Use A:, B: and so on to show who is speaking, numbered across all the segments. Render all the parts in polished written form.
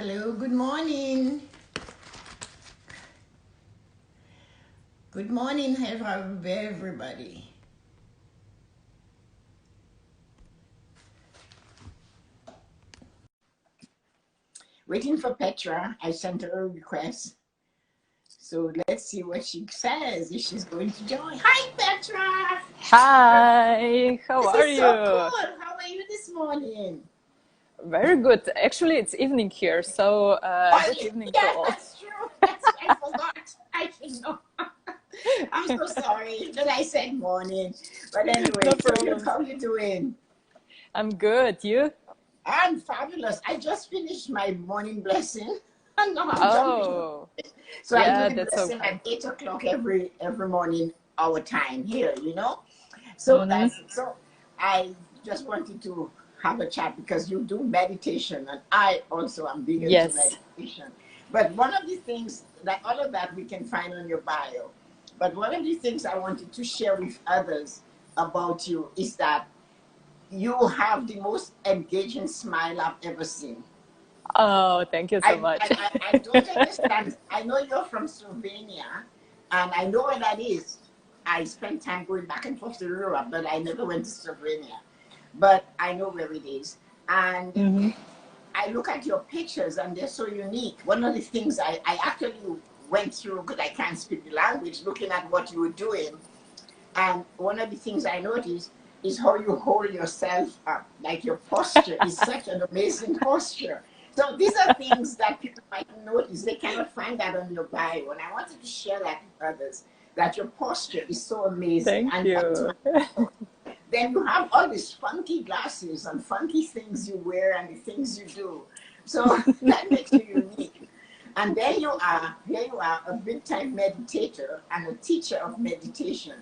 A: Hello, good morning. Good morning, everybody. Waiting for Petra. I sent her a request. So let's see what she says, if she's going to join. Hi, Petra.
B: Hi, how
A: This
B: are
A: is so
B: you?
A: cool. How are you this morning?
B: Very good. Actually, it's evening here, so
A: Oh,
B: good evening to
A: yeah,
B: all.
A: that's true. I forgot. I should know. I'm so sorry that I said morning. But
B: No
A: anyway, so
B: problem.
A: how you doing?
B: I'm good. You?
A: I'm fabulous. I just finished my morning blessing. And now I'm jumping.
B: Oh,
A: So I do
B: yeah,
A: the
B: that's so
A: blessing
B: fun.
A: at 8 o'clock every morning, our time here, you know? So
B: Mm-hmm.
A: that's it. So I just wanted to have a chat because you do meditation and I also am big into
B: Yes.
A: meditation. But one of the things that all of that we can find on your bio. But one of the things I wanted to share with others about you is that you have the most engaging smile I've ever seen.
B: Oh, thank you so
A: I,
B: much.
A: I, I don't understand. I know you're from Slovenia, and I know where that is. I spent time going back and forth to Europe, but I never went to Slovenia. But I know where it is. And
B: Mm-hmm.
A: I look at your pictures, and they're so unique. One of the things I actually went through, because I can't speak the language, looking at what you were doing. And one of the things I noticed is how you hold yourself up. Like your posture is such an amazing posture. So these are things that people might notice. They cannot find that on your bio. And I wanted to share that with others, that your posture is so amazing.
B: Thank
A: And
B: you.
A: then you have all these funky glasses and funky things you wear and the things you do. So that makes you unique. And then here you are, a big time meditator and a teacher of meditation.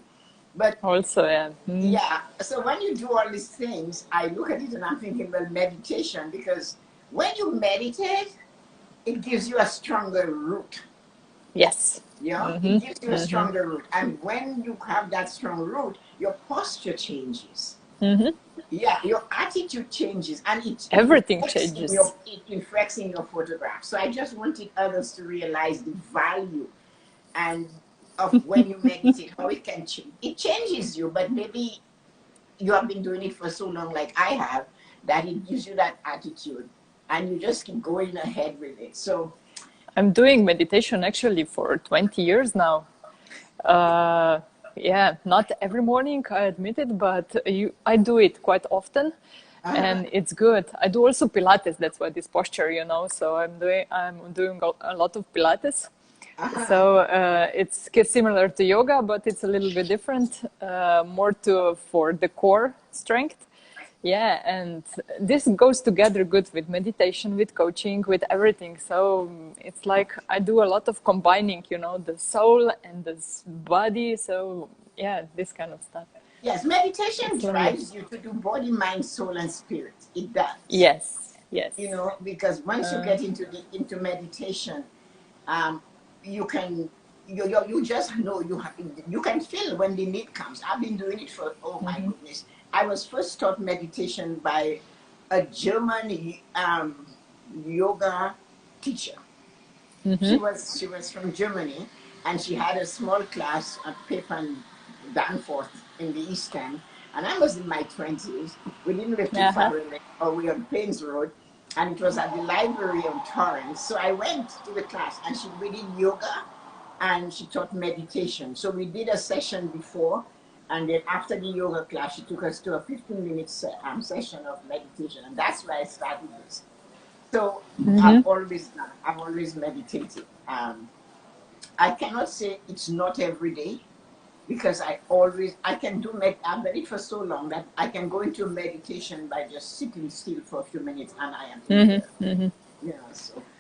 A: But
B: Also, yeah. Mm.
A: yeah, so when you do all these things, I look at it and I'm thinking, well, meditation, because when you meditate, it gives you a stronger root.
B: Yes.
A: Yeah,
B: Mm-hmm.
A: it gives you a
B: Mm-hmm.
A: stronger root. And when you have that strong root, your posture changes.
B: Mm-hmm.
A: Yeah, your attitude changes and
B: Everything changes.
A: it reflects in your photograph. So I just wanted others to realize the value and of when you meditate, how it can change. It changes you, but maybe you have been doing it for so long, like I have, that it gives you that attitude and you just keep going ahead with it. So,
B: I'm doing meditation actually for 20 years now. Uh, yeah, not every morning, I admit it, but I do it quite often,
A: uh,
B: and it's good. I do also Pilates. That's why this posture, So I'm doing a lot of Pilates.
A: uh,
B: So it's similar to yoga, but it's a little bit different, more for the core strength. Yeah, and this goes together good with meditation, with coaching, with everything. So it's like I do a lot of combining, the soul and the body. So yeah, this kind of stuff.
A: yes, meditation
B: It's lovely.
A: drives you to do body, mind, soul, and spirit. It does.
B: Yes, yes.
A: Because once you get into meditation, um, you can you just know you can feel when the need comes. I've been doing it for, oh my goodness. I was first taught meditation by a German yoga teacher. She was from Germany, and she had a small class at Pip and Danforth in the East End. And I was in my 20s. We didn't live too
B: Uh-huh.
A: far away, or we were on Plains Road, and it was at the library on Torrance. So I went to the class, and we did yoga, and she taught meditation. So we did a session before, and then after the yoga class, she took us to a 15-minute session of meditation, and that's where I started this. So I've always meditated. I cannot say it's not every day because I can I've done it for so long that I can go into meditation by just sitting still for a few minutes and I am in there.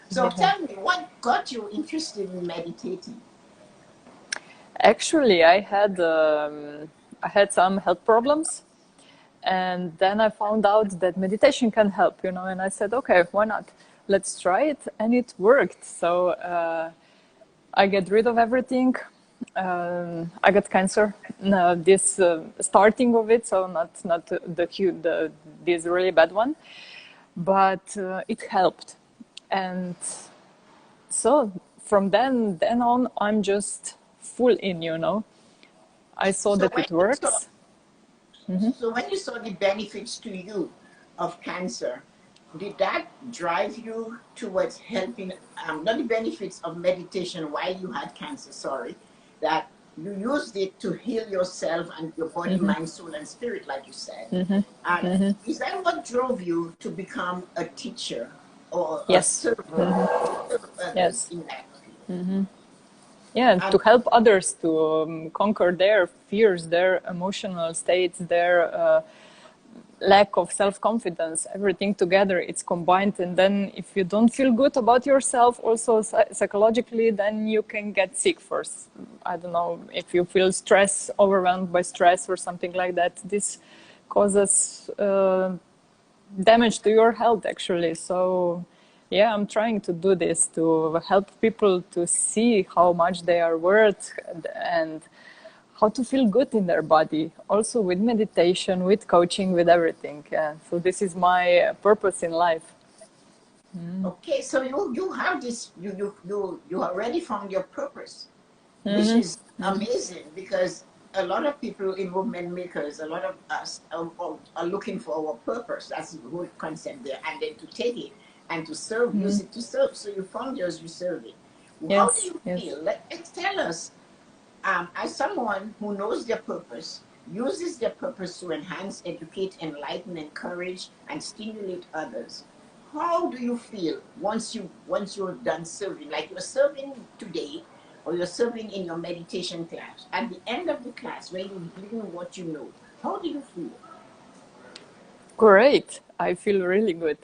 A: So
B: Yeah.
A: tell me, what got you interested in meditating?
B: Actually, I had some health problems, and then I found out that meditation can help, and I said, okay, why not? Let's try it, and it worked. So I get rid of everything. I got cancer. No, this starting of it, so not the this really bad one, but it helped. And so from then on, I'm just full in, you know. I saw
A: So
B: that
A: when
B: it
A: you saw,
B: works.
A: so when you saw the benefits to you of cancer, did that drive you towards helping, not the benefits of meditation while you had cancer, sorry, that you used it to heal yourself and your body, mind, soul, and spirit, like you said. And is that what drove you to become a teacher or a
B: Yes.
A: server to serve others
B: Yes.
A: in that field?
B: Yeah, to
A: And
B: help others to conquer their fears, their emotional states, their lack of self-confidence, everything together, it's combined. And then if you don't feel good about yourself also psychologically, then you can get sick first. I don't know, if you feel stress, overwhelmed by stress or something like that, this causes damage to your health actually. So yeah, I'm trying to do this to help people to see how much they are worth and how to feel good in their body, also with meditation, with coaching, with everything. Yeah. So this is my purpose in life.
A: okay, so you have this, you already found your purpose, which is amazing because a lot of people in movement makers, a lot of us are looking for our purpose. That's the whole concept there, and then to take it and to serve, use it to serve. So you found yours, you serve it. How do
B: Yes,
A: you
B: yes.
A: feel? Tell us, as someone who knows their purpose, uses their purpose to enhance, educate, enlighten, encourage, and stimulate others. How do you feel once you're done serving? Like you're serving today, or you're serving in your meditation class. At the end of the class, when you've given what you know, how do you feel?
B: Great. I feel really good.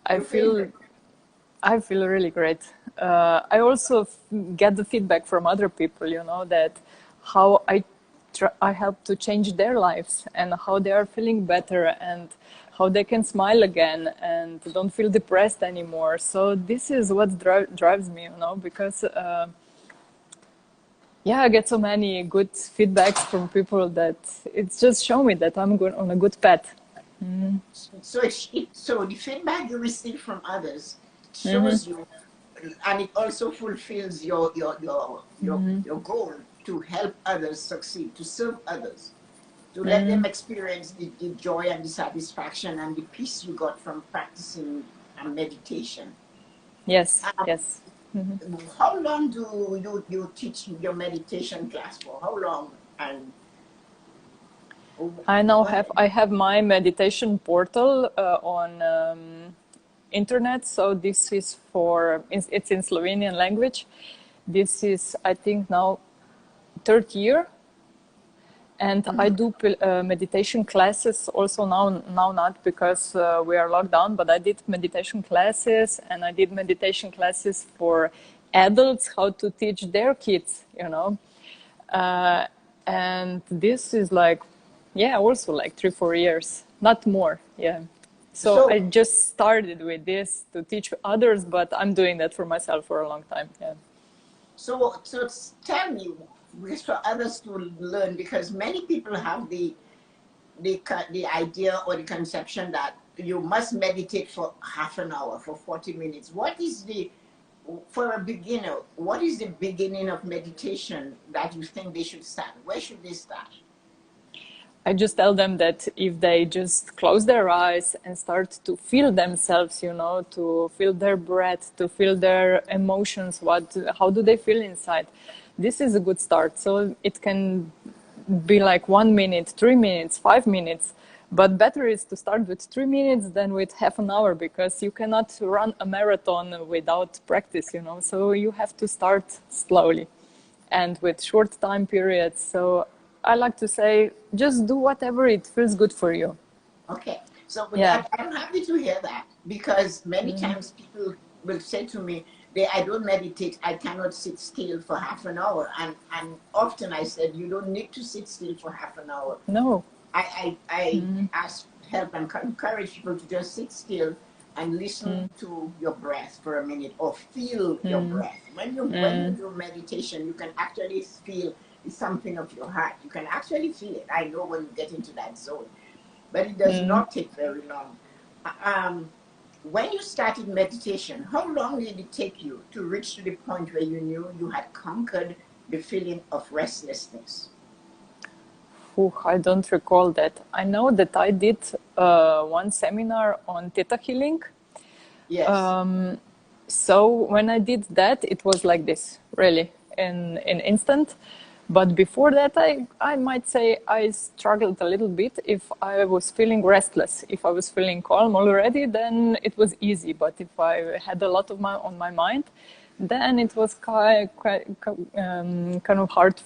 B: I
A: You feel
B: feel
A: great.
B: I feel really great. I also get the feedback from other people, you know, that how I help to change their lives and how they are feeling better and how they can smile again and don't feel depressed anymore. So this is what drives me, you know, because yeah, I get so many good feedbacks from people that it's just show me that I'm on a good path.
A: So the feedback you receive from others shows you, and it also fulfills your goal to help others succeed, to serve others, to let them experience the joy and the satisfaction and the peace you got from practicing meditation.
B: Yes,
A: Um,
B: yes.
A: how long do you teach your meditation class for? How long? And
B: I now
A: go ahead.
B: I have my meditation portal on internet. So this is it's in Slovenian language. This is, I think, now third year, and I do meditation classes also now not because we are locked down, but I did meditation classes, and I did meditation classes for adults how to teach their kids, you know. Uh, and this is like, yeah, also like 3-4 years, not more. Yeah. So I
A: So
B: just started with this to teach others, but I'm doing that for myself for a long time. Yeah.
A: so tell me, because for others to learn, because many people have the idea or the conception that you must meditate for half an hour, for 40 minutes. What is for a beginner, what is the beginning of meditation that you think they should start? Where should they start?
B: I just tell them that if they just close their eyes and start to feel themselves, you know, to feel their breath, to feel their emotions, how do they feel inside? This is a good start. So it can be like 1 minute, 3 minutes, 5 minutes. But better is to start with 3 minutes than with half an hour, because you cannot run a marathon without practice, you know. So you have to start slowly and with short time periods. So I like to say, just do whatever it feels good for you.
A: Okay, so
B: Yeah.
A: I'm happy to hear that, because many times people will say to me, I don't meditate, I cannot sit still for half an hour. And often I said, you don't need to sit still for half an hour.
B: No.
A: I ask, help and encourage people to just sit still and listen to your breath for a minute, or feel your breath. When you do meditation, you can actually feel the thumping of your heart. You can actually feel it. I know when you get into that zone, but it does not take very long. Um, when you started meditation, how long did it take you to reach to the point where you knew you had conquered the feeling of restlessness?
B: Ooh, I don't recall that. I know that I did one seminar on theta healing.
A: Yes.
B: So when I did that, it was like this, really, in instant. But before that, I might say I struggled a little bit if I was feeling restless. If I was feeling calm already, then it was easy. But if I had a lot on my mind, then it was kind of hard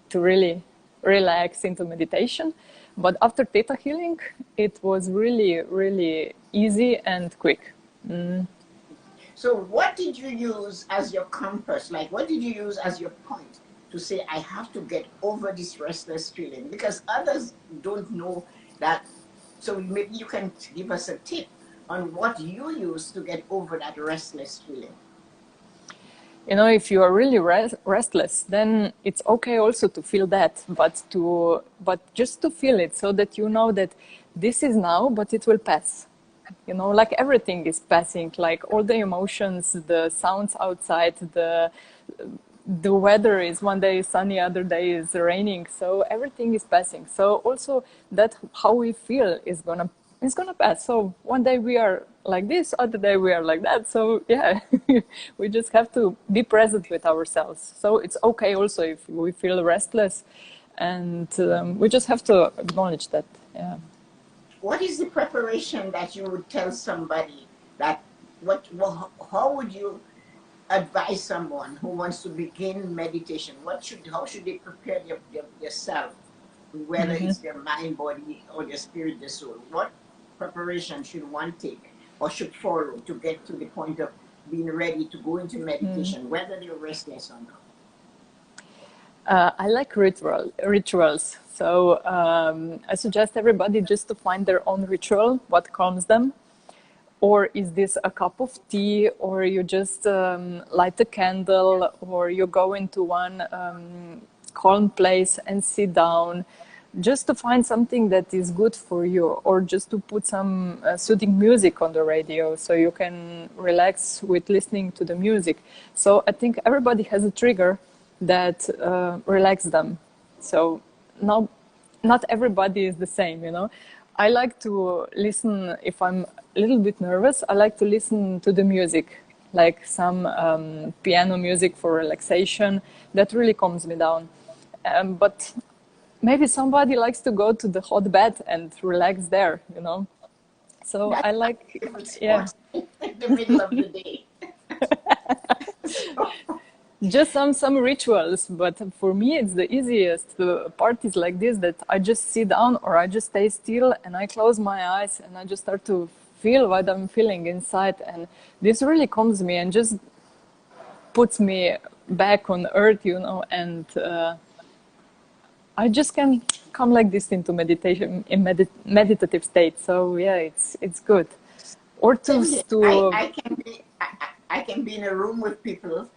B: to really relax into meditation. But after theta healing, it was really, really easy and quick.
A: So what did you use as your compass? Like, what did you use as your point to say, I have to get over this restless feeling? Because others don't know that. So maybe you can give us a tip on what you use to get over that restless feeling.
B: You know, if you are really restless, then it's okay also to feel that, but just to feel it, so that you know that this is now, but it will pass. You know, like everything is passing, like all the emotions, the sounds outside, the weather is one day is sunny, other day is raining, so everything is passing. So also that how we feel is gonna pass. So one day we are like this, other day we are like that. So yeah, we just have to be present with ourselves. So it's okay also if we feel restless, and we just have to acknowledge that. Yeah.
A: What is the preparation that you would tell somebody that, how would you advise someone who wants to begin meditation? How should they prepare themselves, whether it's their mind, body, or their spirit, their soul? What preparation should one take or should follow to get to the point of being ready to go into meditation, whether they're restless or not?
B: I like rituals. So I suggest everybody just to find their own ritual, what calms them. Or is this a cup of tea, or you just light a candle, or you go into one calm place and sit down, just to find something that is good for you, or just to put some soothing music on the radio so you can relax with listening to the music. So I think everybody has a trigger that relax them. So now, not everybody is the same, you know. I like to listen if I'm a little bit nervous. I like to listen to the music, like some piano music for relaxation. That really calms me down. But maybe somebody likes to go to the hot bath and relax there, you know. So
A: That's
B: I like,
A: my favorite
B: yeah.
A: sport in the middle of the day. So,
B: Just some rituals, but for me it's the easiest. The part is like this, that I just sit down or I just stay still and I close my eyes and I just start to feel what I'm feeling inside, and this really calms me and just puts me back on earth, you know, and I just can come like this into meditation in meditative state. So yeah, it's good. Or
A: same here.
B: to
A: I can be in a room with people.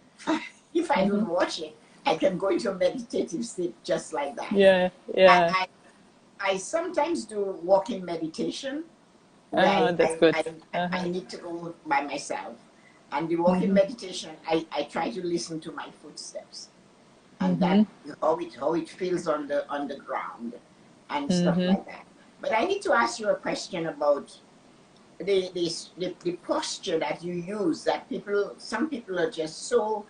A: If I don't watch it, I can go into a meditative state just like that.
B: yeah, yeah.
A: I sometimes do walking meditation where
B: That's good.
A: I need to go by myself. And the walking meditation, I try to listen to my footsteps and that how it feels on the ground and stuff like that. But I need to ask you a question about the posture that you use. That some people are just so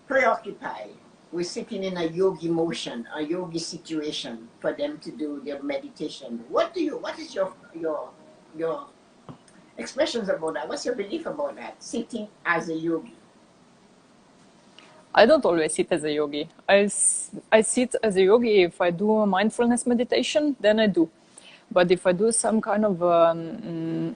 A: preoccupied with sitting in a yogi motion, a yogi situation for them to do their meditation. What is your expressions about that? What's your belief about that? Sitting as a yogi.
B: I don't always sit as a yogi. I sit as a yogi if I do a mindfulness meditation, then I do. But if I do some kind of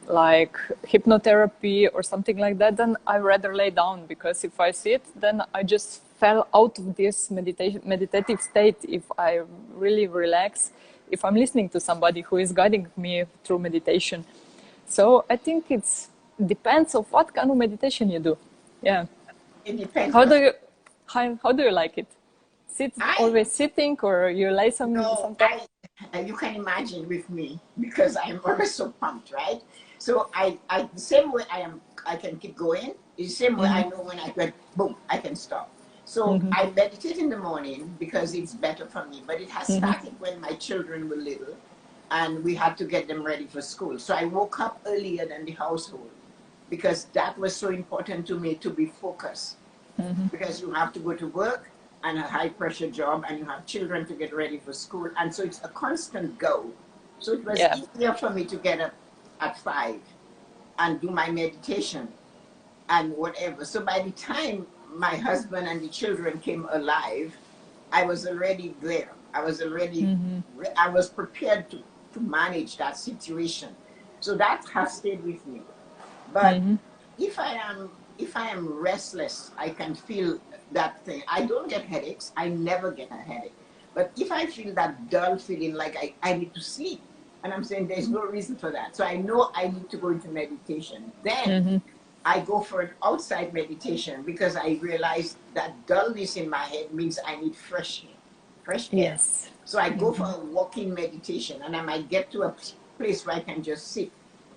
B: like hypnotherapy or something like that, then I rather lay down, because if I sit, then I just fell out of this meditative state. If I really relax, if I'm listening to somebody who is guiding me through meditation. So I think it depends of what kind of meditation you do. Yeah.
A: It depends.
B: How do you like it? Always sitting, or you lay
A: No,
B: sometimes?
A: you can imagine with me because I'm always so pumped, right? So I the same way I can keep going, is the same way I
B: Mm-hmm.
A: know when I get boom, I can stop. So
B: Mm-hmm.
A: I meditate in the morning because it's better for me. But it has
B: Mm-hmm.
A: started when my children were little and we had to get them ready for school. So I woke up earlier than the household because that was so important to me to be focused because you have to go to work and a high pressure job and you have children to get ready for school. And so it's a constant go. So it was
B: Yeah.
A: easier for me to get up at 5 and do my meditation and whatever. So by the time my husband and the children came alive, I was already there.
B: Mm-hmm.
A: I was prepared to manage that situation. So that has stayed with me. But
B: Mm-hmm.
A: if I am restless, I can feel that thing. I don't get headaches. I never get a headache. But if I feel that dull feeling like I need to sleep, and I'm saying there's no reason for that. So I know I need to go into meditation. Then
B: Mm-hmm.
A: I go for an outside meditation because I realize that dullness in my head means I need fresh air.
B: Yes.
A: So I go for
B: Mm-hmm.
A: a walking meditation and I might get to a place where I can just sit.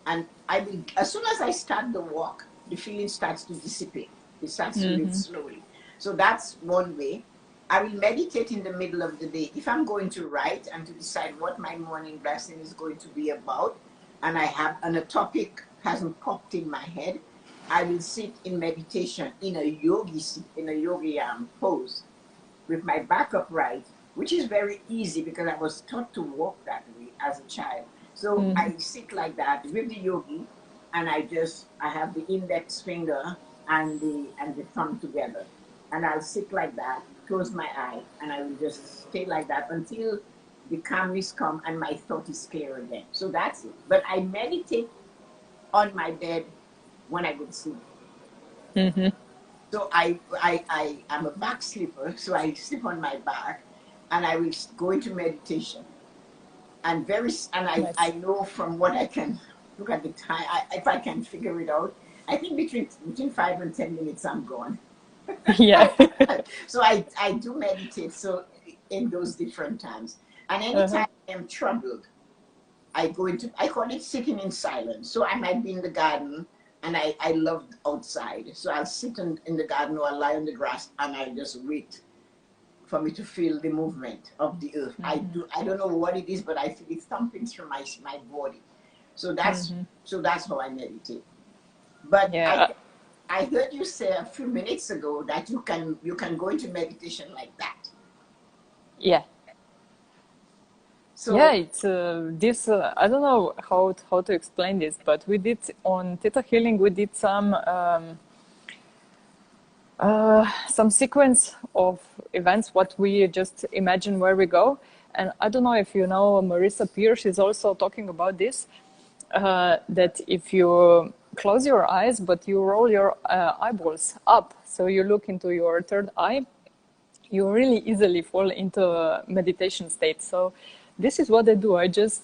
A: And I will, as soon as I start the walk, the feeling starts to dissipate. It starts to leave
B: Mm-hmm.
A: slowly. So that's one way. I will meditate in the middle of the day. If I'm going to write and to decide what my morning blessing is going to be about, and a topic hasn't popped in my head, I will sit in meditation in a yogi pose with my back upright, which is very easy because I was taught to walk that way as a child. So
B: Mm-hmm.
A: I sit like that with the yogi, and I have the index finger and the thumb together, and I'll sit like that, close my eye, and I will just stay like that until the calmness come and my thought is clear again. So that's it. But I meditate on my bed when I go to sleep.
B: Mm-hmm.
A: So I am a back sleeper, so I sleep on my back, and I will go into meditation. And I
B: Nice.
A: know from what I can look at the time, if I can figure it out, I think between 5 and 10 minutes I'm gone.
B: Yeah.
A: So I do meditate so in those different times, and
B: Uh-huh.
A: anytime I am troubled, I call it sitting in silence. So I might be in the garden and I love outside. So I'll sit in the garden or I'll lie on the grass and I just wait for me to feel the movement of the earth.
B: Mm-hmm.
A: I don't know what it is, but I feel it thumping through my body. So that's
B: Mm-hmm.
A: so that's how I meditate. But
B: Yeah.
A: I heard you say a few minutes ago that you can go into meditation like that.
B: Yeah. Yeah,
A: So
B: it's this. I don't know how to explain this, but we did on Theta Healing. We did some sequence of events. What we just imagine where we go, and I don't know if you know Marissa Peer. She's also talking about this. That if you close your eyes, but you roll your eyeballs up, so you look into your third eye, you really easily fall into a meditation state. So this is what I do. I just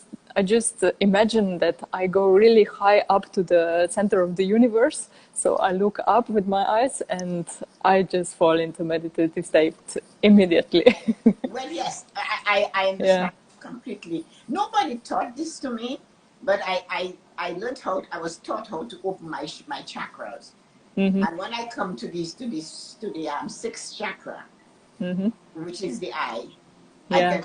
B: imagine that I go really high up to the center of the universe. So I look up with my eyes and I just fall into meditative state immediately.
A: well, yes, I
B: Yeah.
A: understand completely. Nobody taught this to me, but I learned I was taught how to open my chakras.
B: Mm-hmm.
A: And when I come to to the sixth chakra,
B: Mm-hmm.
A: which is the eye,
B: Yeah.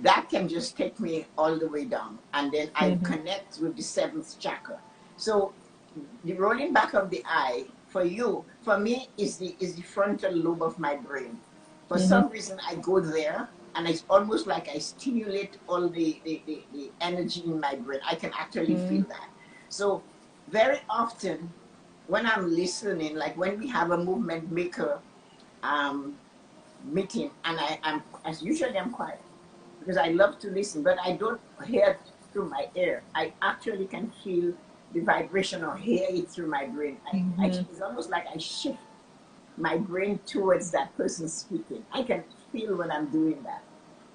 A: that can just take me all the way down, and then I
B: Mm-hmm.
A: connect with the seventh chakra. So the rolling back of the eye for me, is the frontal lobe of my brain. For
B: Mm-hmm.
A: some reason, I go there, and it's almost like I stimulate all the energy in my brain. I can actually
B: Mm-hmm.
A: feel that. So very often, when I'm listening, like when we have a movement maker um, meeting, and I'm as usually I'm quiet because I love to listen, but I don't hear it through my ear. I actually can feel the vibration or hear it through my brain.
B: Mm-hmm.
A: It's almost like I shift my brain towards that person speaking. I can feel when I'm doing that.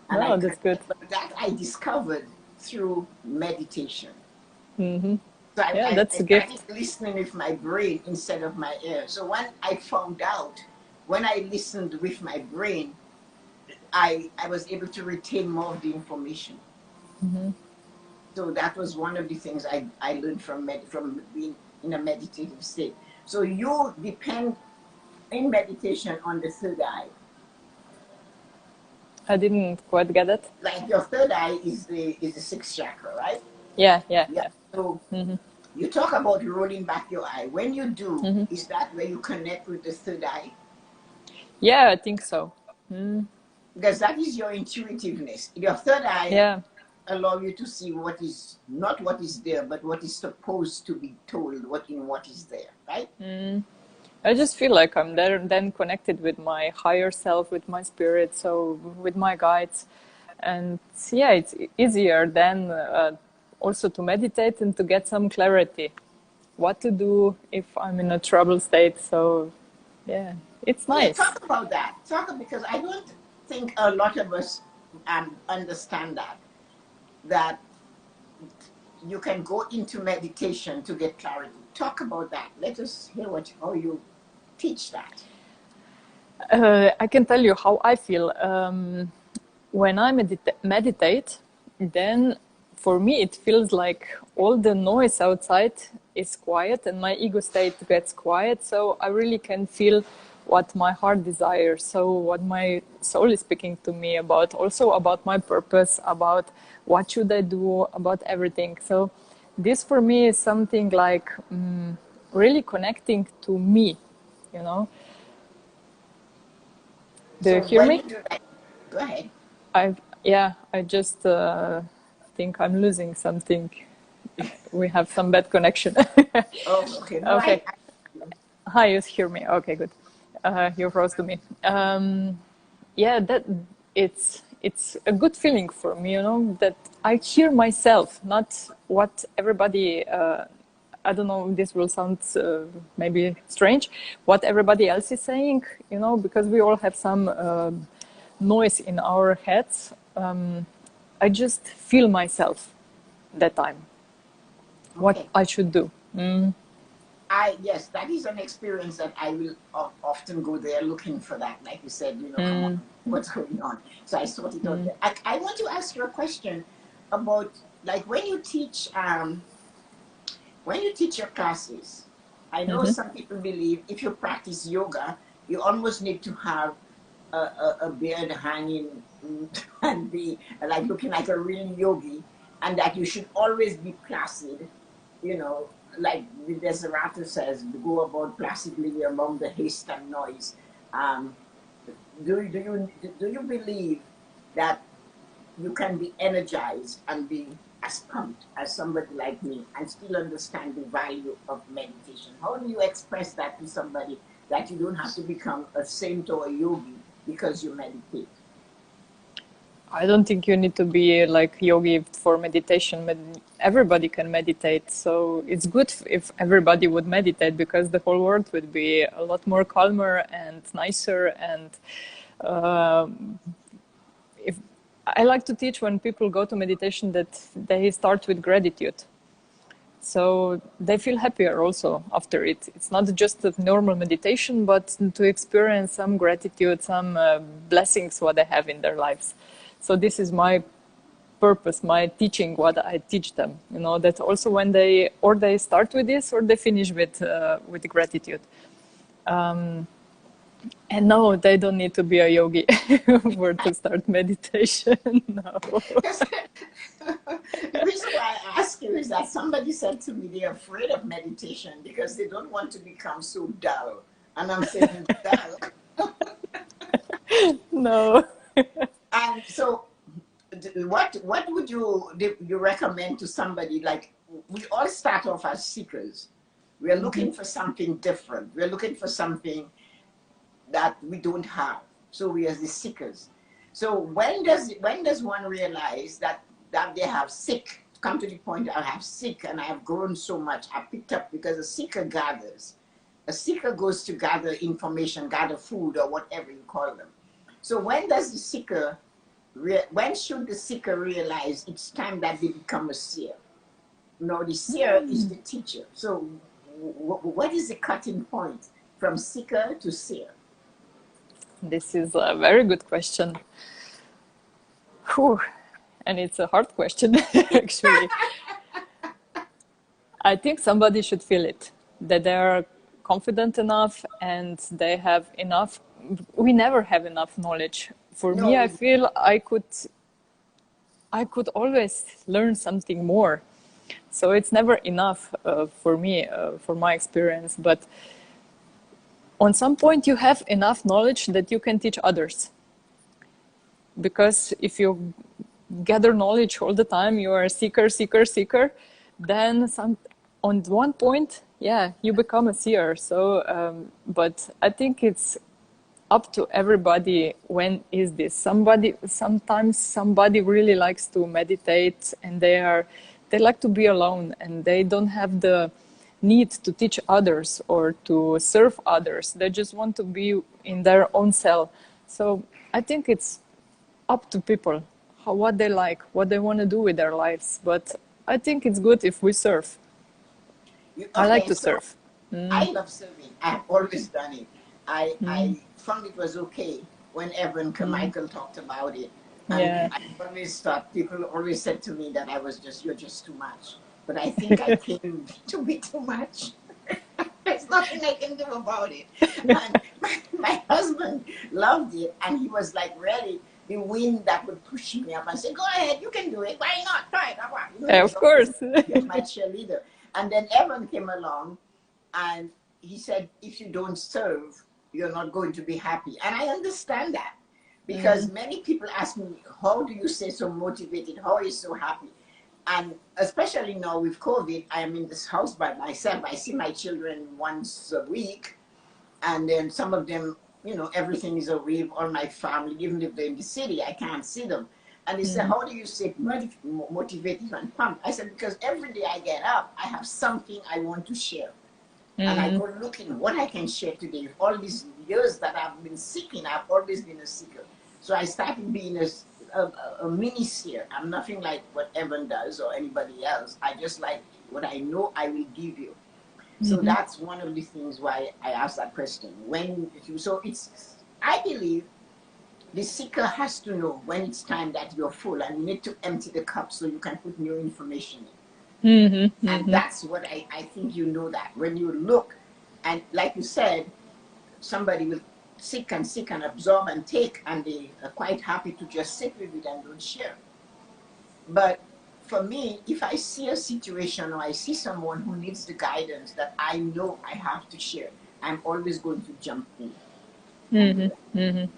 A: And I
B: Oh, that's good.
A: connect, but that I discovered through meditation.
B: Mm-hmm.
A: So
B: Yeah, that's
A: I
B: a
A: started
B: gift.
A: listening with my brain instead of my ear. So when I listened with my brain, I was able to retain more of the information. So that was one of the things I learned from being in a meditative state. So you depend in meditation on the third eye.
B: I didn't quite get it.
A: Like your third eye is the sixth chakra, right?
B: Yeah, yeah,
A: Yeah.
B: yeah.
A: So
B: Mm-hmm.
A: you talk about rolling back your eye. When you do,
B: Mm-hmm.
A: is that where you connect with the third eye?
B: Yeah, I think so. Mm,
A: Because that is your intuitiveness. Your third eye
B: yeah.
A: allow you to see what is not what is there, but what is supposed to be told, what is there, right?
B: Mm. I just feel like I'm there then connected with my higher self, with my spirit, so with my guides. And yeah, it's easier then also to meditate and to get some clarity. What to do if I'm in a trouble state. So yeah, it's
A: Yeah,
B: nice.
A: talk about that. Because I don't think a lot of us understand that you can go into meditation to get clarity. Talk about that. Let us hear how you teach that.
B: I can tell you how I feel. When I meditate, then for me it feels like all the noise outside is quiet and my ego state gets quiet. So I really can feel what my heart desires. So what my soul is speaking to me about, also about my purpose, about what should I do, about everything. So this for me is something like really connecting to me, you know. Do you
A: So
B: hear
A: when
B: me?
A: you do that, go ahead.
B: I just think I'm losing something. We have some bad connection.
A: Oh, okay. No,
B: Okay.
A: I
B: Hi, you hear me? Okay, good. You froze to me. Yeah, that it's a good feeling for me, you know, that I hear myself, not what everybody. I don't know. This will sound maybe strange. What everybody else is saying, you know, because we all have some noise in our heads. I just feel myself that time. What
A: okay.
B: I should do.
A: Yes, that is an experience that I will often go there looking for that. Like you said, come on,
B: Mm.
A: what's going on? So I sort it out
B: Mm.
A: there. I want to ask you a question about like when you teach your classes. I know
B: Mm-hmm.
A: some people believe if you practice yoga, you almost need to have a beard hanging and be like looking like a real yogi, and that you should always be placid, like the Deserato says, go about placidly among the haste and noise. Um, do you believe that you can be energized and be as pumped as somebody like me and still understand the value of meditation? How do you express that to somebody that you don't have to become a saint or a yogi because you meditate?
B: I don't think you need to be like yogi for meditation. Everybody can meditate, so it's good if everybody would meditate because the whole world would be a lot more calmer and nicer. And uh, if I like to teach when people go to meditation that they start with gratitude, so they feel happier also after it. It's not just a normal meditation, but to experience some gratitude, some blessings what they have in their lives. So this is my purpose, my teaching, what I teach them. You know, that also when they start with this or they finish with gratitude. And no, they don't need to be a yogi for to start meditation. No.
A: The reason why I ask you is that somebody said to me they're afraid of meditation because they don't want to become so dull. And I'm saying dull.
B: No.
A: And so what would you recommend to somebody? Like, we all start off as seekers. We're looking for something different. We're looking for something that we don't have. So we are the seekers. So when does one realize that they have sick, come to the point, I have sick and I have grown so much, I picked up, because a seeker gathers. A seeker goes to gather information, gather food, or whatever you call them. So when should the seeker realize it's time that they become a seer? No, the seer is the teacher. So what is the cutting point from seeker to seer?
B: This is a very good question. Whew. and it's a hard question, actually. I think somebody should feel it, that they are confident enough and they have enough. We never have enough knowledge. For me, I
A: No,
B: feel I could always learn something more. So it's never enough for me, for my experience. But on some point, you have enough knowledge that you can teach others. Because if you gather knowledge all the time, you are a seeker, seeker, seeker, then on one point, yeah, you become a seer. So, but I think it's up to everybody. When is this? Sometimes somebody really likes to meditate and they like to be alone and they don't have the need to teach others or to serve others. They just want to be in their own cell. So I think it's up to people, what they like, what they want to do with their lives. But I think it's good if we serve. I like
A: okay,
B: to
A: so
B: serve.
A: I love serving. I've always done it. I found it was okay when Evan Carmichael talked about it. And
B: Yeah.
A: I always thought, people always said to me that you're just too much. But I think I came to be too much. There's nothing I can do about it. And my husband loved it, and he was like really the wind that would push me up and say, "Go ahead, you can do it. Why not? Try it." You know, he was
B: Of
A: always
B: course.
A: my cheerleader. And then Evan came along, and he said, "If you don't serve, you're not going to be happy." And I understand that, because many people ask me, "How do you stay so motivated? How are you so happy?" And especially now with COVID, I am in this house by myself. I see my children once a week, and then some of them, you know, everything is away, all my family, even if they're in the city, I can't see them. And they say, "How do you stay motivated and pumped?" I said, "Because every day I get up, I have something I want to share. And I go looking what I can share today. All these years that I've been seeking, I've always been a seeker. So I started being a mini seer. I'm nothing like what Evan does or anybody else. I just like what I know I will give you. So that's one of the things why I asked that question. So it's, I believe the seeker has to know when it's time that you're full and you need to empty the cup so you can put new information in. And that's what I think, you know, that when you look, and like you said, somebody will seek and absorb and take, and they are quite happy to just sit with it and don't share. But for me, if I see a situation or I see someone who needs the guidance that I know I have to share, I'm always going to jump in and do that.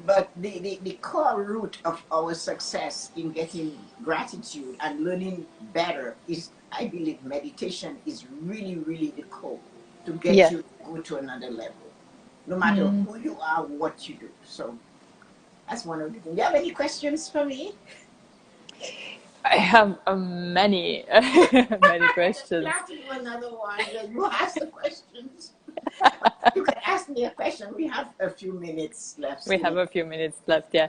A: But the core root of our success in getting gratitude and learning better is, I believe, meditation is really, really the core to get
B: Yeah.
A: you to go to another level, no matter who you are, what you do. So that's one of the things. Do you have any questions for me?
B: I have many, many questions.
A: You have to do another one. You ask the questions. You can ask me a question. We have a few minutes left.
B: We have a few minutes left, yeah.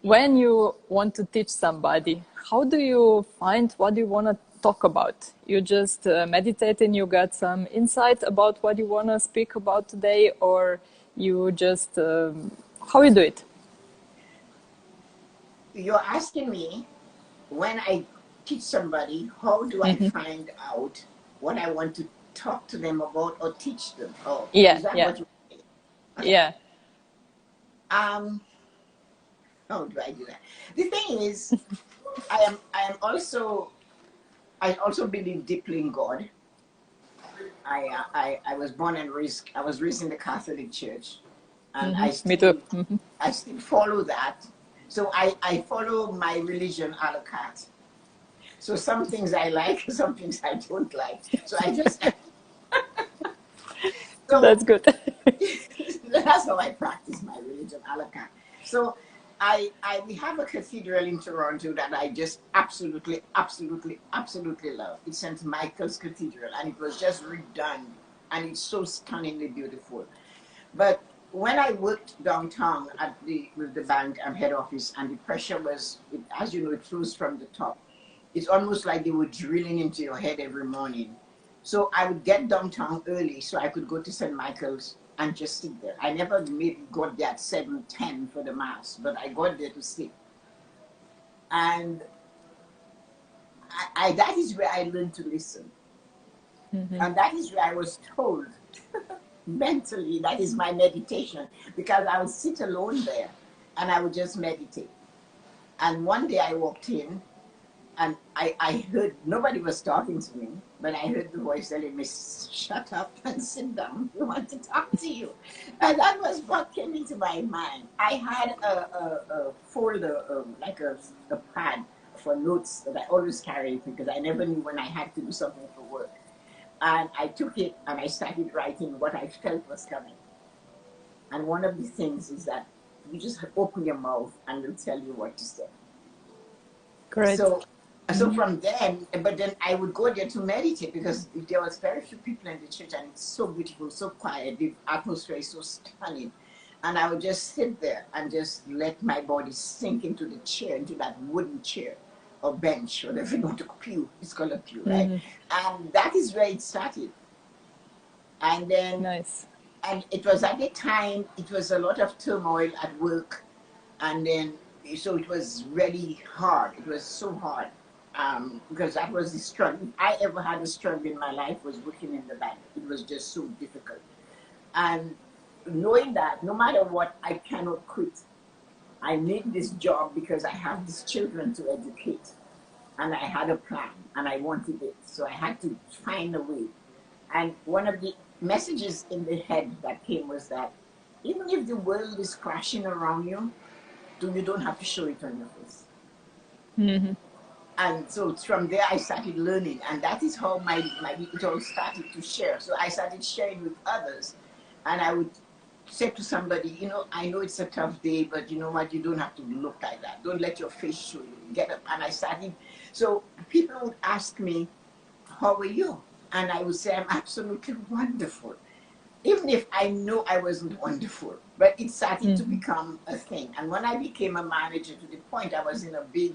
B: When you want to teach somebody, how do you find what you want to talk about? You just meditate and you got some insight about what you want to speak about today, or you just, how you do it?
A: You're asking me, when I teach somebody, how do I find out what I want to talk to them about or teach them? Oh,
B: Yeah,
A: is that
B: yeah,
A: what you say? Okay.
B: yeah.
A: How do I do that? The thing is, I also believe deeply in God. I was born and raised. I was raised in the Catholic Church, and
B: Me too.
A: I still follow that. So I follow my religion a la carte. So some things I like, some things I don't like. So I just so
B: That's good.
A: that's how I practice my religion a la carte. So we have a cathedral in Toronto that I just absolutely love. It's St. Michael's Cathedral, and it was just redone, and it's so stunningly beautiful. But when I worked downtown with the bank and head office, and the pressure was, as you know, it flows from the top. It's almost like they were drilling into your head every morning. So I would get downtown early so I could go to St. Michael's and just sit there. I never got there at 7:10 for the mass, but I got there to sit. And that is where I learned to listen. And that is where I was told mentally, that is my meditation, because I would sit alone there and I would just meditate. And one day I walked in and I heard, nobody was talking to me, but I heard the voice telling me, shut up and sit down. We want to talk to you. And that was what came into my mind. I had a folder, like a pad for notes that I always carried because I never knew when I had to do something for work. And I took it and I started writing what I felt was coming. And one of the things is that you just open your mouth and they'll tell you what to say.
B: Great.
A: So from then, but then I would go there to meditate because there was very few people in the church and it's so beautiful, so quiet, the atmosphere is so stunning. And I would just sit there and just let my body sink into the chair, into that wooden chair or bench, whatever you want to, pew, it's called a pew, right? And that is where it started. And then,
B: nice.
A: And it was at the time, it was a lot of turmoil at work. And then, so it was really hard. It was so hard. Because that was the struggle. If I ever had a struggle in my life was working in the bank. It was just so difficult. And knowing that no matter what, I cannot quit. I need this job because I have these children to educate. And I had a plan and I wanted it. So I had to find a way. And one of the messages in the head that came was that even if the world is crashing around you, you don't have to show it on your face. And so from there I started learning, and that is how it all started to share. So I started sharing with others, and I would say to somebody, you know, I know it's a tough day, but you know what, you don't have to look like that. Don't let your face show you. Get up. And I started, so people would ask me, how are you? And I would say, I'm absolutely wonderful. Even if I know I wasn't wonderful, but it started to become a thing. And when I became a manager, to the point I was in a big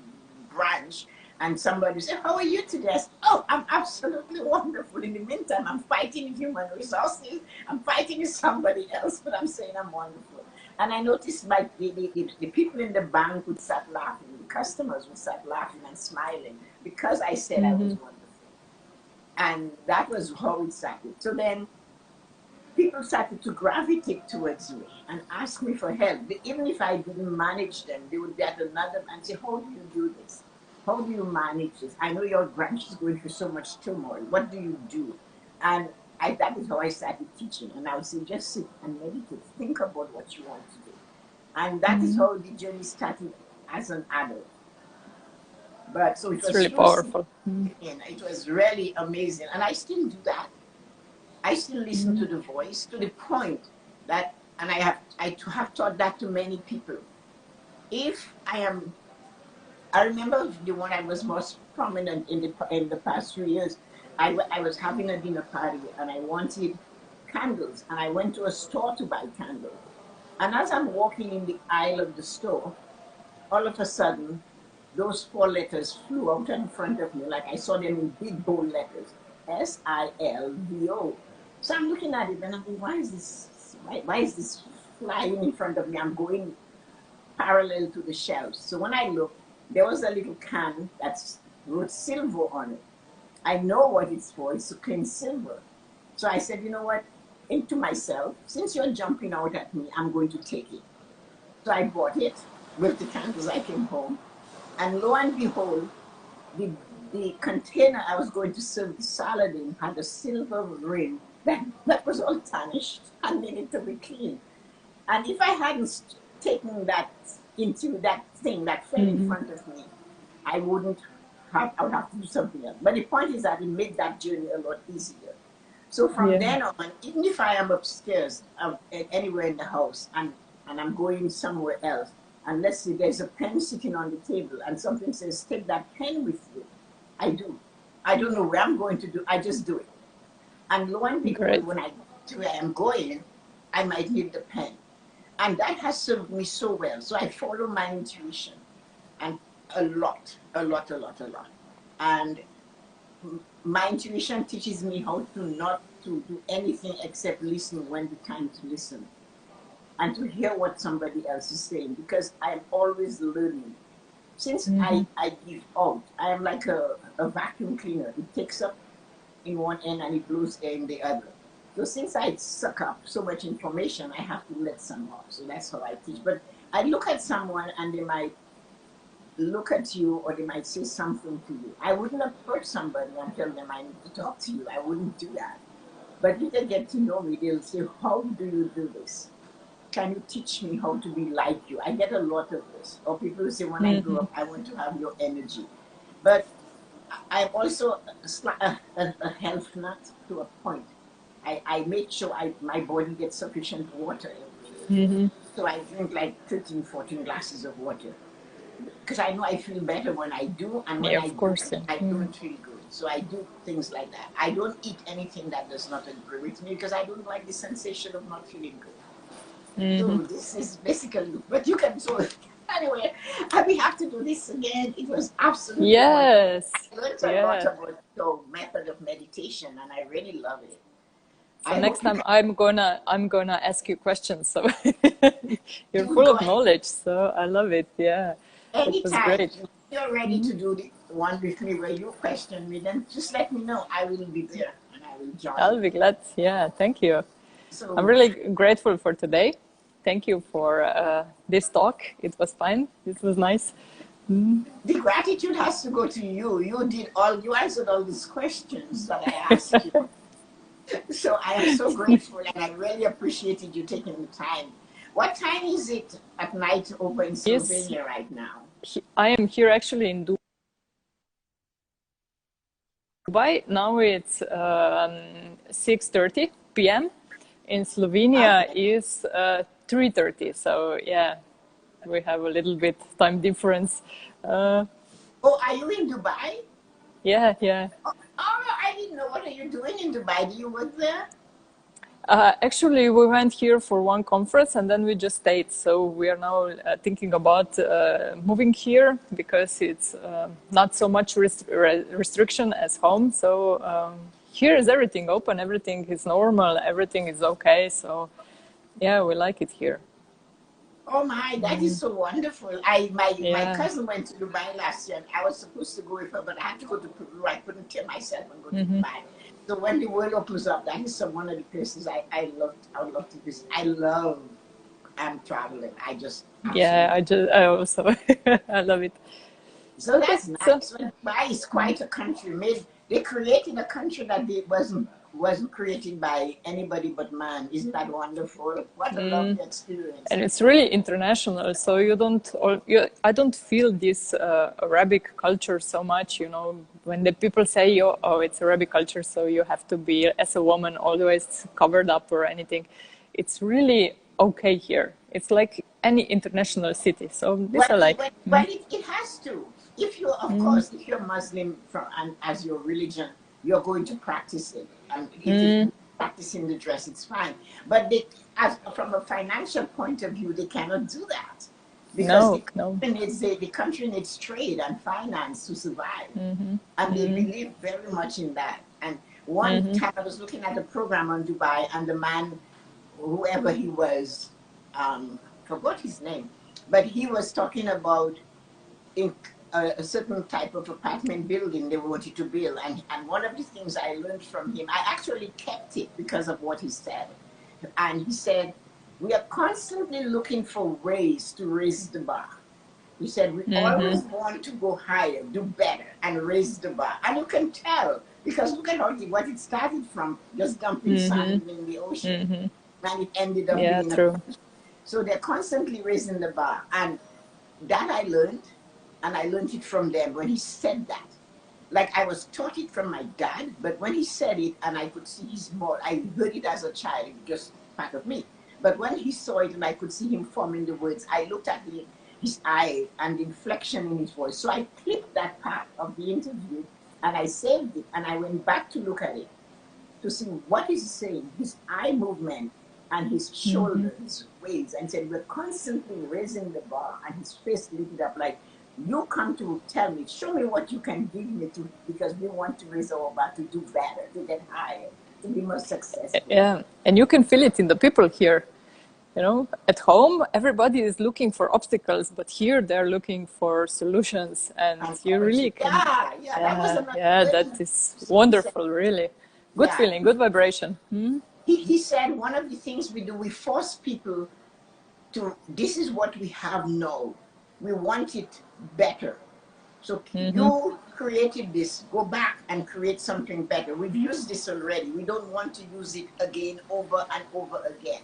A: branch, and somebody said, how are you today? I said, oh, I'm absolutely wonderful. In the meantime, I'm fighting human resources. I'm fighting with somebody else, but I'm saying I'm wonderful. And I noticed the people in the bank would start laughing. The customers would start laughing and smiling because I said I was wonderful. And that was how it started. So then people started to gravitate towards me and ask me for help. Even if I didn't manage them, they would be at another and say, how do you do this? How do you manage this? I know your branch is going through so much turmoil. What do you do? And that is how I started teaching. And I would say, just sit and meditate. Think about what you want to do. And that is how the journey started as an adult. But so it was
B: really powerful.
A: It was really amazing. And I still do that. I still listen to the voice to the point that, and I have taught that to many people. If I remember the one I was most prominent in the past few years. I was having a dinner party and I wanted candles, and I went to a store to buy candles. And as I'm walking in the aisle of the store, all of a sudden, those 4 letters flew out in front of me, like I saw them in big bold letters, SILVO. So I'm looking at it and I'm thinking, why is this flying in front of me? I'm going parallel to the shelves. So when I look, there was a little can that wrote silver on it. I know what it's for. It's to clean silver. So I said, you know what? Into myself, since you're jumping out at me, I'm going to take it. So I bought it with the candles. I came home. And lo and behold, the container I was going to serve the salad in had a silver ring that was all tarnished and needed to be cleaned. And if I hadn't taken that into that thing that fell in front of me, I would have to do something else. But the point is that it made that journey a lot easier. So from then on, even if I am upstairs anywhere in the house and I'm going somewhere else, and let's say there's a pen sitting on the table and something says, take that pen with you, I do. I don't know where I'm going to do, I just do it. And lo and behold, when I get to where I'm going, I might need the pen. And that has served me so well. So I follow my intuition, and a lot. And my intuition teaches me how to not to do anything except listen when the time to listen and to hear what somebody else is saying, because I'm always learning. Since I give out, I am like a vacuum cleaner. It takes up in one end and it blows air in the other. So since I suck up so much information, I have to let some off. So that's how I teach. But I look at someone and they might look at you or they might say something to you. I wouldn't approach somebody and tell them I need to talk to you. I wouldn't do that. But if they get to know me, they'll say, how do you do this? Can you teach me how to be like you? I get a lot of this. Or people say, when I grow up, I want to have your energy. But I'm also a health nut to a point. I make sure my body gets sufficient water every day. So I drink like 13, 14 glasses of water. Because I know I feel better when I do, and when
B: Yeah,
A: I
B: of
A: do,
B: course. Yeah.
A: I don't feel good. So I do things like that. I don't eat anything that does not agree with me because I don't like the sensation of not feeling good. So this is basically, but you can, so anyway, we have to do this again. It was absolutely wonderful.
B: Yes.
A: I learned a lot about your method of meditation and I really love it.
B: So
A: I
B: next
A: hope you
B: time
A: can
B: I'm gonna ask you questions. So you're
A: do
B: full
A: go
B: of knowledge. So I love it. Yeah, it was
A: anytime.
B: great.
A: If you're ready to do the one with me where you question me, then just let me know. I will be there and I will join
B: I'll
A: you.
B: be glad. Yeah, thank you. I'm
A: So
B: really grateful for today. Thank you for this talk. It was fine. It was nice.
A: the gratitude has to go to you. You answered all these questions that I asked you. So I am so grateful and I really appreciated you taking the time. What time is it at night over in
B: Yes,
A: Slovenia right now?
B: I am here actually in Dubai. Now it's 6:30 p.m. In Slovenia
A: Okay.
B: is 3:30. So yeah, we have a little bit time difference. Uh,
A: Oh, are you in Dubai?
B: yeah, yeah.
A: Oh, I didn't know. What are you doing in Dubai? Do you work there?
B: Actually, we went here for one conference and then we just stayed. So we are now thinking about moving here because it's not so much restriction as home. So here is everything open, everything is normal, everything is okay. So yeah, we like it here.
A: Oh my, that is so wonderful. My
B: Yeah.
A: cousin went to Dubai last year and I was supposed to go with her, but I had to go to Peru. I couldn't tell myself and go to Dubai. So when the world opens up, that is one of the places I would love to visit. I love traveling. I just
B: Yeah,
A: absolutely.
B: I also, I love it.
A: So
B: Okay,
A: that's
B: so
A: nice. Well, Dubai is quite a country. They created a country that wasn't created by anybody but man. Isn't that wonderful? What a lovely experience.
B: and it's really international. So you don't, I don't feel this Arabic culture so much. You know, when the people say, "Oh, it's Arabic culture," so you have to be as a woman always covered up or anything. It's really okay here. It's like any international city. So this I like.
A: It has to. If you, of course, if you're Muslim and as your religion, you're going to practice it. And if it's practicing the dress, it's fine. But from a financial point of view, they cannot do that because
B: No, no.
A: the country needs trade and finance to survive, and they believe very much in that. And one time I was looking at a program on Dubai, and the man, whoever he was, forgot his name, but he was talking about in a certain type of apartment building they wanted to build. And one of the things I learned from him, I actually kept it because of what he said. And he said, we are constantly looking for ways to raise the bar. He said, we always want to go higher, do better, and raise the bar. And you can tell, because look at what it started from, just dumping sand in the ocean. And it ended up
B: Yeah,
A: being
B: true.
A: so they're constantly raising the bar. And that I learned, and I learned it from them when he said that. Like I was taught it from my dad, but when he said it and I could see his more, I heard it as a child, it was just part of me. But when he saw it and I could see him forming the words, I looked at his eye and the inflection in his voice. So I clipped that part of the interview and I saved it and I went back to look at it to see what he's saying, his eye movement and his shoulder, his waist, and said, we're constantly raising the bar, and his face lit it up like, you come to tell me, show me what you can give me to, because we want to raise our bar to do better, to get higher. to be more successful.
B: Yeah, and you can feel it in the people here. You know, at home, everybody is looking for obstacles, but here they're looking for solutions, and you really
A: Encouraging.
B: can.
A: That was
B: Yeah,
A: another
B: yeah,
A: very
B: that is
A: interesting he said.
B: wonderful, really. Good
A: Yeah,
B: feeling, good vibration. Hmm?
A: he said one of the things we do, we force people to, this is what we have now. We want it better. So
B: Mm-hmm.
A: you created this, go back and create something better. We've used this already. We don't want to use it again, over and over again.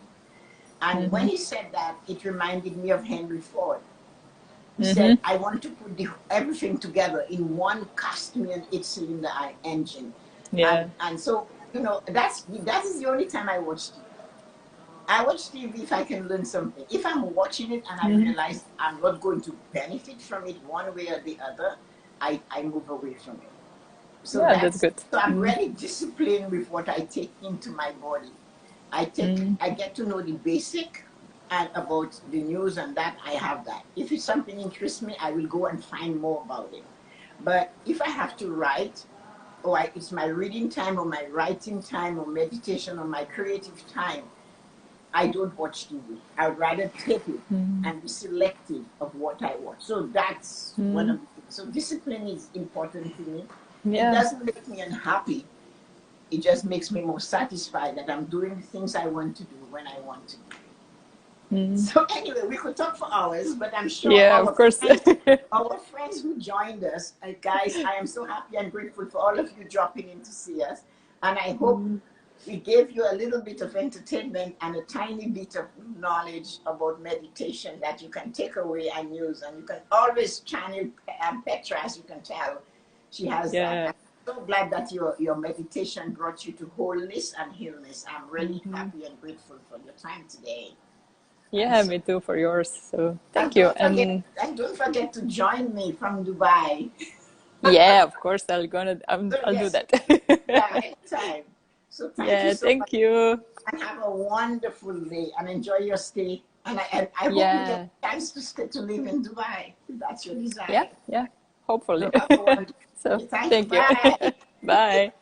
A: And when
B: Mm-hmm.
A: he said that, it reminded me of Henry Ford. He said,
B: Mm-hmm.
A: I want to put everything together in one cast me an 8-cylinder engine.
B: Yeah.
A: And so, you know, that is the only time I watch TV. I watch TV if I can learn something. If I'm watching it and I
B: Mm-hmm.
A: realize I'm not going to benefit from it one way or the other, I move away from it. So
B: Yeah, that's good.
A: so I'm
B: Mm-hmm.
A: really disciplined with what I take into my body. I get to know the basic and about the news, and that I have that. If it's something interests me, I will go and find more about it. But if I have to write, or it's my reading time or my writing time or meditation or my creative time, I don't watch TV. I would rather take it and be selective of what I watch. So that's one of the things. So discipline is important to me. It
B: Yeah.
A: doesn't make me unhappy. It just makes me more satisfied that I'm doing the things I want to do when I want to do. So anyway, we could talk for hours, but I'm sure
B: Yeah, of course.
A: our friends who joined us, guys, I am so happy and grateful for all of you dropping in to see us. And I hope we gave you a little bit of entertainment and a tiny bit of knowledge about meditation that you can take away and use. And you can always channel Petra, as you can tell. She has that.
B: Yeah.
A: I'm so glad that your meditation brought you to wholeness and healness. I'm really happy and grateful for your time today.
B: Yeah, me too for yours. So
A: And
B: thank you.
A: don't forget to join me from Dubai.
B: Yeah, of course
A: So
B: I'll do
A: yes,
B: that.
A: yeah, anytime. So thank you
B: Yeah,
A: so much
B: thank you.
A: and have a wonderful day and enjoy your stay. And I hope you get
B: Yeah.
A: a chance to stay to live in Dubai, if that's your
B: Yeah,
A: desire.
B: yeah. Hopefully.
A: So have a wonderful
B: So
A: day. Thank you.
B: thank you.
A: Bye.
B: Bye.